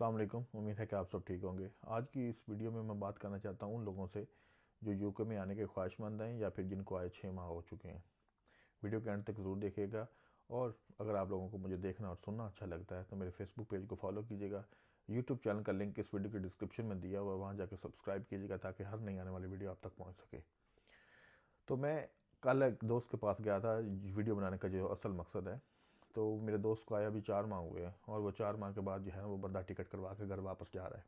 अस्सलाम वालेकुम। उम्मीद है कि आप सब ठीक होंगे। आज की इस वीडियो में मैं बात करना चाहता हूँ उन लोगों से जो यूके में आने के ख्वाहिशमंद हैं या फिर जिनको आए 6 माह हो चुके हैं। वीडियो के अंत तक ज़रूर देखिएगा। और अगर आप लोगों को मुझे देखना और सुनना अच्छा लगता है तो मेरे फेसबुक पेज को फॉलो कीजिएगा। यूट्यूब चैनल का लिंक इस वीडियो के डिस्क्रिप्शन में दिया हुआ है, वहाँ जाकर सब्सक्राइब कीजिएगा ताकि हर नई आने वाली वीडियो आप तक पहुँच सके। तो मैं कल एक दोस्त के पास गया था। वीडियो बनाने का जो असल मकसद है, तो मेरे दोस्त को आया अभी 4 माह हुए हैं और वो 4 माह के बाद जो है ना वो बंदा टिकट करवा के घर वापस जा रहा है।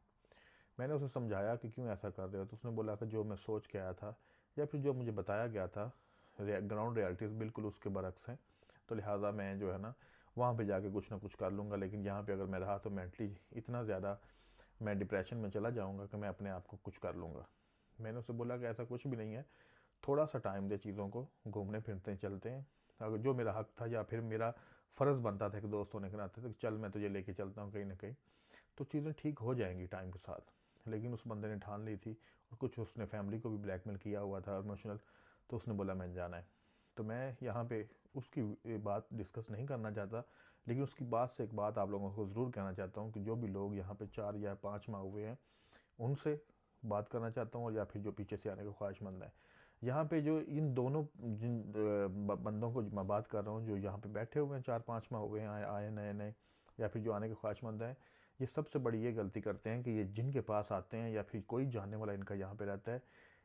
मैंने उसे समझाया कि क्यों ऐसा कर रहे हो, तो उसने बोला कि जो मैं सोच के आया था या फिर जो मुझे बताया गया था ग्राउंड रियलिटीज़ बिल्कुल उसके बरक्स हैं। तो लिहाजा मैं जो है ना वहाँ पे जाके कुछ ना कुछ कर लूँगा, लेकिन यहाँ पे अगर मैं रहा तो मेंटली इतना ज़्यादा मैं डिप्रेशन में चला जाऊँगा कि मैं अपने आप को कुछ कर लूँगा। मैंने उसे बोला कि ऐसा कुछ भी नहीं है, थोड़ा सा टाइम दे चीज़ों को, घूमने फिरते चलते हैं। अगर जो मेरा हक था या फिर मेरा फ़र्ज़ बनता था कि दोस्त होने के नाते तो चल मैं तुझे लेके चलता हूँ कहीं ना कहीं, तो चीज़ें ठीक हो जाएंगी टाइम के साथ। लेकिन उस बंदे ने ठान ली थी और कुछ उसने फैमिली को भी ब्लैकमेल किया हुआ था इमोशनल। तो उसने बोला मैं जाना है। तो मैं यहाँ पे उसकी बात डिस्कस नहीं करना चाहता, लेकिन उसकी बात से एक बात आप लोगों को ज़रूर कहना चाहता हूँ कि जो भी लोग यहाँ पे 4 या 5 माह हुए हैं उनसे बात करना चाहता हूँ, और या फिर जो पीछे से आने के ख्वाहिशमंद हैं। यहाँ पे जो इन दोनों जिन बंदों को मैं बात कर रहा हूँ जो यहाँ पे बैठे हुए हैं 4-5 माह हुए हैं आए नए नए, या फिर जो आने के ख्वाहिशमंद हैं, ये सबसे बड़ी ये गलती करते हैं कि ये जिनके पास आते हैं या फिर कोई जानने वाला इनका यहाँ पे रहता है,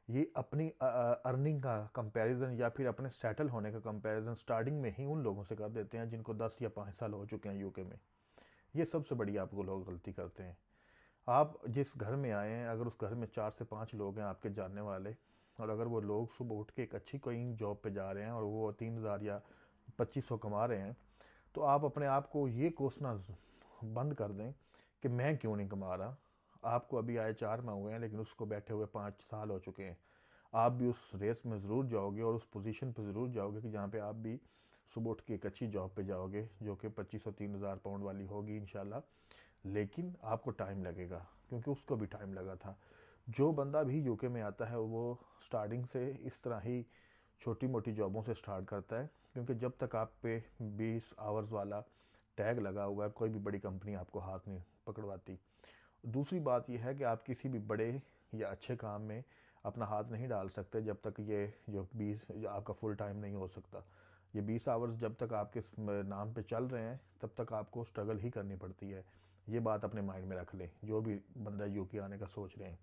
ये अपनी अर्निंग का कंपैरिजन या फिर अपने सेटल होने का कंपैरिजन स्टार्टिंग में ही उन लोगों से कर देते हैं जिनको 10 या 5 साल हो चुके हैं यूके में। ये सबसे बड़ी आपको लोग गलती करते हैं। आप जिस घर में आए हैं, अगर उस घर में 4 से 5 लोग हैं आपके जानने वाले, और अगर वो लोग सुबह उठ के एक अच्छी कोई जॉब पे जा रहे हैं और वो 3,000 या 2500 कमा रहे हैं, तो आप अपने आप को ये कोसना बंद कर दें कि मैं क्यों नहीं कमा रहा। आपको अभी आए 4 माह हुए हैं, लेकिन उसको बैठे हुए 5 साल हो चुके हैं। आप भी उस रेस में ज़रूर जाओगे और उस पोजीशन पे ज़रूर जाओगे कि जहाँ पे आप भी सुबह उठ के एक अच्छी जॉब पे जाओगे जो कि 2500-3000 पाउंड वाली होगी इंशाल्लाह। लेकिन आपको टाइम लगेगा, क्योंकि उसको भी टाइम लगा था। जो बंदा भी यूके में आता है वो स्टार्टिंग से इस तरह ही छोटी मोटी जॉबों से स्टार्ट करता है, क्योंकि जब तक आप पे 20 आवर्स वाला टैग लगा हुआ है कोई भी बड़ी कंपनी आपको हाथ नहीं पकड़वाती। दूसरी बात यह है कि आप किसी भी बड़े या अच्छे काम में अपना हाथ नहीं डाल सकते जब तक ये जो 20 आपका फुल टाइम नहीं हो सकता। ये 20 आवर्स जब तक आपके नाम पे चल रहे हैं तब तक आपको स्ट्रगल ही करनी पड़ती है। ये बात अपने माइंड में रख लें जो भी बंदा यूके आने का सोच रहे हैं।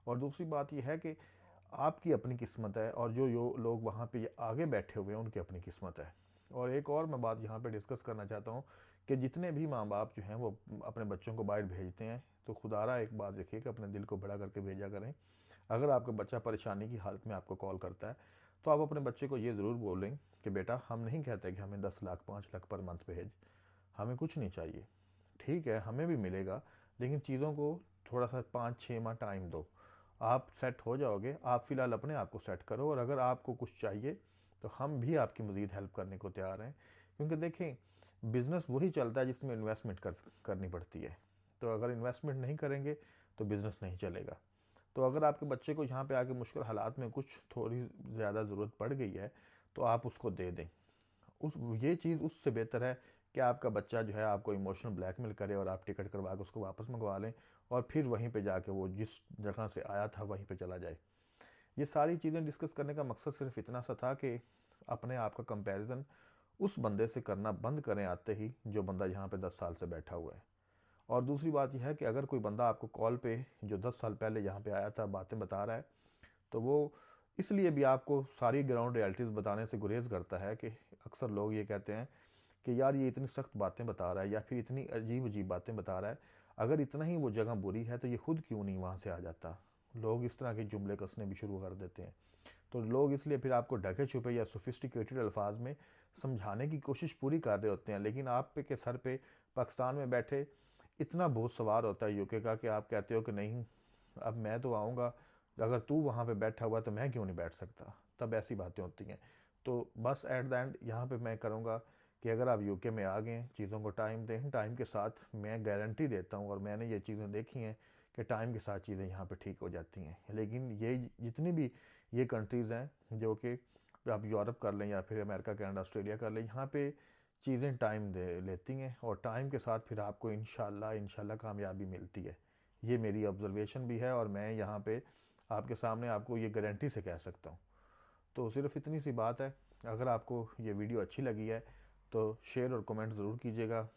और दूसरी बात यह है कि आपकी अपनी किस्मत है और जो लोग वहाँ पे आगे बैठे हुए हैं उनकी अपनी किस्मत है। और एक और मैं बात यहाँ पे डिस्कस करना चाहता हूँ कि जितने भी माँ बाप जो हैं वो अपने बच्चों को बाहर भेजते हैं, तो खुदारा एक बात देखिए कि अपने दिल को बड़ा करके भेजा करें। अगर आपका बच्चा परेशानी की हालत में आपको कॉल करता है तो आप अपने बच्चे को ये ज़रूर बोलें कि बेटा हम नहीं कहते कि हमें 10 लाख 5 लाख पर मंथ भेज, हमें कुछ नहीं चाहिए। ठीक है हमें भी मिलेगा, लेकिन चीज़ों को थोड़ा सा 5-6 माह टाइम दो, आप सेट हो जाओगे। आप फ़िलहाल अपने आप को सेट करो, और अगर आपको कुछ चाहिए तो हम भी आपकी मज़ीद हेल्प करने को तैयार हैं। क्योंकि देखें बिज़नेस वही चलता है जिसमें इन्वेस्टमेंट करनी पड़ती है। तो अगर इन्वेस्टमेंट नहीं करेंगे तो बिज़नेस नहीं चलेगा। तो अगर आपके बच्चे को यहाँ पे आके मुश्किल हालात में कुछ थोड़ी ज़्यादा ज़रूरत पड़ गई है तो आप उसको दे दें। उस ये चीज़ उससे बेहतर है कि आपका बच्चा जो है आपको इमोशनल ब्लैकमेल करे और आप टिकट करवा के उसको वापस मंगवा लें और फिर वहीं पे जाके वो जिस जगह से आया था वहीं पे चला जाए। ये सारी चीज़ें डिस्कस करने का मकसद सिर्फ इतना सा था कि अपने आप का कंपैरिजन उस बंदे से करना बंद करें आते ही जो बंदा यहाँ पे 10 साल से बैठा हुआ है। और दूसरी बात यह है कि अगर कोई बंदा आपको कॉल पे जो 10 साल पहले यहाँ पे आया था बातें बता रहा है, तो वो इसलिए भी आपको सारी ग्राउंड रियलिटीज़ बताने से गुरेज करता है कि अक्सर लोग ये कहते हैं कि यार ये इतनी सख्त बातें बता रहा है या फिर इतनी अजीब अजीब बातें बता रहा है, अगर इतना ही वो जगह बुरी है तो ये खुद क्यों नहीं वहाँ से आ जाता। लोग इस तरह के जुमले कसने भी शुरू कर देते हैं। तो लोग इसलिए फिर आपको ढके छुपे या सोफिस्टिकेटेड अल्फाज में समझाने की कोशिश पूरी कर रहे होते हैं, लेकिन आप पे के सर पे पाकिस्तान में बैठे इतना बोझ सवार होता है यूके का कि आप कहते हो कि नहीं अब मैं तो आऊँगा, अगर तू वहाँ पे बैठा हुआ तो मैं क्यों नहीं बैठ सकता। तब ऐसी बातें होती हैं। तो बस एट द एंड यहाँ पे मैं करूँगा कि अगर आप यूके में आ गए चीज़ों को टाइम दें, टाइम के साथ मैं गारंटी देता हूँ और मैंने ये चीज़ें देखी हैं कि टाइम के साथ चीज़ें यहाँ पे ठीक हो जाती हैं। लेकिन ये जितनी भी ये कंट्रीज़ हैं जो कि आप यूरोप कर लें या फिर अमेरिका कनाडा ऑस्ट्रेलिया कर लें, यहाँ पे चीज़ें टाइम दे लेती हैं और टाइम के साथ फिर आपको इंशाल्लाह कामयाबी मिलती है। ये मेरी ऑब्ज़र्वेशन भी है और मैं यहाँ पे आपके सामने आपको ये गारंटी से कह सकता हूँ। तो सिर्फ़ इतनी सी बात है। अगर आपको ये वीडियो अच्छी लगी है तो शेयर और कमेंट ज़रूर कीजिएगा।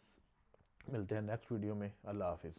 मिलते हैं नेक्स्ट वीडियो में। अल्लाह हाफ़िज़।